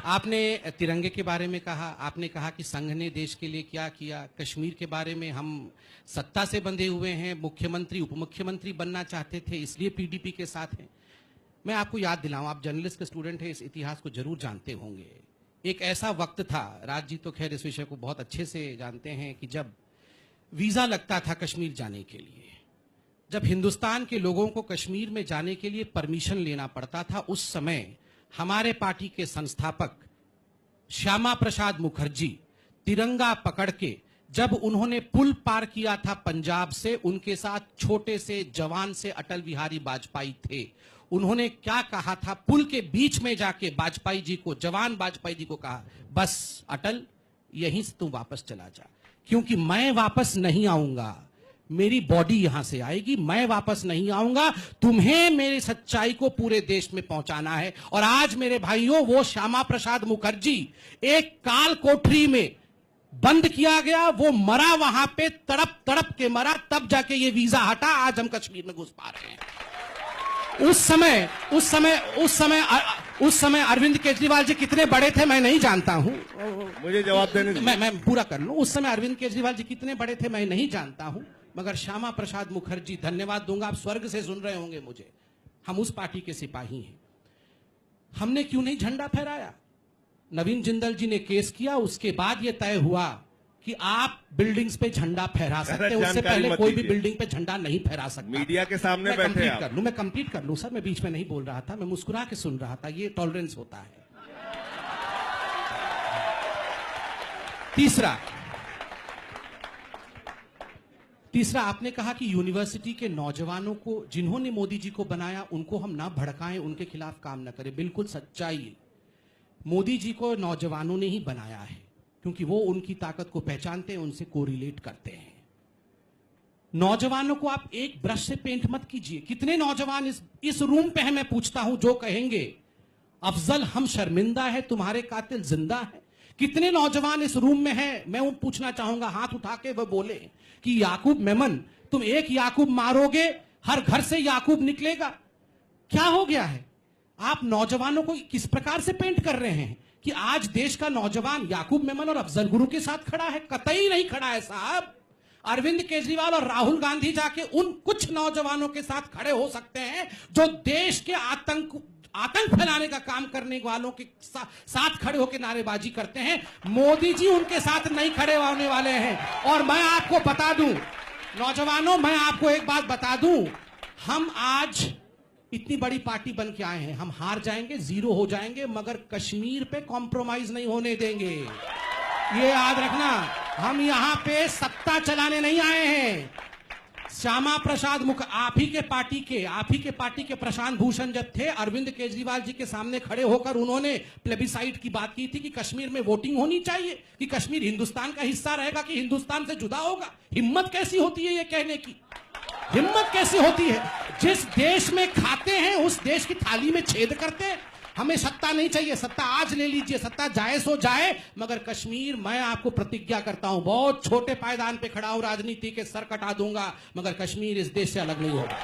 आपने तिरंगे के बारे में कहा, आपने कहा कि संघ ने देश के लिए क्या किया। कश्मीर के बारे में हम सत्ता से बंधे हुए हैं, मुख्यमंत्री उपमुख्यमंत्री बनना चाहते थे, इसलिए पीडीपी के साथ हैं। मैं आपको याद दिलाऊं, आप जर्नलिस्ट के स्टूडेंट हैं, इस इतिहास को जरूर जानते होंगे। एक ऐसा वक्त था, राज जी तो खैर इस विषय को बहुत अच्छे से जानते हैं, कि जब वीजा लगता था कश्मीर जाने के लिए, जब हिंदुस्तान के लोगों को कश्मीर में जाने के लिए परमिशन लेना पड़ता था, उस समय हमारे पार्टी के संस्थापक श्यामा प्रसाद मुखर्जी तिरंगा पकड़ के जब उन्होंने पुल पार किया था पंजाब से, उनके साथ छोटे से जवान से अटल बिहारी वाजपेयी थे। उन्होंने क्या कहा था, पुल के बीच में जाके वाजपेयी जी को, जवान वाजपेयी जी को कहा, बस अटल यहीं से तू वापस चला जा, क्योंकि मैं वापस नहीं आऊंगा, मेरी बॉडी यहां से आएगी, मैं वापस नहीं आऊंगा, तुम्हें मेरी सच्चाई को पूरे देश में पहुंचाना है। और आज मेरे भाइयों, वो श्यामा प्रसाद मुखर्जी एक काल कोठरी में बंद किया गया, वो मरा वहां पे, तड़प तड़प के मरा, तब जाके ये वीजा हटा, आज हम कश्मीर में घुस पा रहे हैं। उस समय अरविंद केजरीवाल जी कितने बड़े थे मैं नहीं जानता हूं। मुझे जवाब देने दीजिए। मैं पूरा कर लूं। उस समय अरविंद केजरीवाल जी कितने बड़े थे मैं नहीं जानता हूं, मगर श्यामा प्रसाद मुखर्जी, धन्यवाद दूंगा, आप स्वर्ग से सुन रहे होंगे मुझे, हम उस पार्टी के सिपाही हैं। हमने क्यों नहीं झंडा फहराया? नवीन जिंदल जी ने केस किया, उसके बाद यह तय हुआ कि आप बिल्डिंग्स पे झंडा फहरा सकते हैं, उससे पहले कोई भी बिल्डिंग पे झंडा नहीं फहरा सकता। मीडिया के सामने बैठे आप। मैं कंप्लीट कर लूं सर, मैं बीच में नहीं बोल रहा था, मैं मुस्कुरा के सुन रहा था, ये टॉलरेंस होता है। तीसरा आपने कहा कि यूनिवर्सिटी के नौजवानों को, जिन्होंने मोदी जी को बनाया, उनको हम ना भड़काएं, उनके खिलाफ काम ना करें। बिल्कुल सच्चाई, मोदी जी को नौजवानों ने ही बनाया है, क्योंकि वो उनकी ताकत को पहचानते हैं, उनसे कोरिलेट करते हैं। नौजवानों को आप एक ब्रश से पेंट मत कीजिए। कितने नौजवान इस रूम पे हैं, मैं पूछता हूं, जो कहेंगे अफजल हम शर्मिंदा है, तुम्हारे कातिल जिंदा है? कितने नौजवान इस रूम में हैं? मैं वो पूछना चाहूंगा, हाथ उठा के वो बोले कि याकूब मेमन, तुम एक याकूब मारोगे, हर घर से याकूब निकलेगा। क्या हो गया है? आप नौजवानों को किस प्रकार से पेंट कर रहे हैं कि आज देश का नौजवान याकूब मेमन और अफजल गुरु के साथ खड़ा है? कतई नहीं खड़ा है साहब। अरविंद केजरीवाल और राहुल गांधी जाके उन कुछ नौजवानों के साथ खड़े हो सकते हैं जो देश के आतंक फैलाने का काम करने वालों के साथ खड़े होकर नारेबाजी करते हैं। मोदी जी उनके साथ नहीं खड़े होने वाले हैं। और मैं आपको बता दूं, नौजवानों, मैं आपको एक बात बता दूं, हम आज इतनी बड़ी पार्टी बन के आए हैं, हम हार जाएंगे, जीरो हो जाएंगे, मगर कश्मीर पे कॉम्प्रोमाइज नहीं होने देंगे। ये याद रखना, हम यहां पे सत्ता चलाने नहीं आए हैं। श्यामा प्रसाद आप ही के पार्टी के प्रशांत भूषण जब थे, अरविंद केजरीवाल जी के सामने खड़े होकर उन्होंने प्लेबिसाइट की बात की थी कि कश्मीर में वोटिंग होनी चाहिए, कि कश्मीर हिंदुस्तान का हिस्सा रहेगा, कि हिंदुस्तान से जुदा होगा। हिम्मत कैसी होती है ये कहने की? हिम्मत कैसी होती है? जिस देश में खाते हैं उस देश की थाली में छेद करते हैं। हमें सत्ता नहीं चाहिए, सत्ता आज ले लीजिए, सत्ता जाए सो जाए, मगर कश्मीर, मैं आपको प्रतिज्ञा करता हूं, बहुत छोटे पायदान पे खड़ा हूं, राजनीति के सर कटा दूंगा, मगर कश्मीर इस देश से अलग नहीं होगा।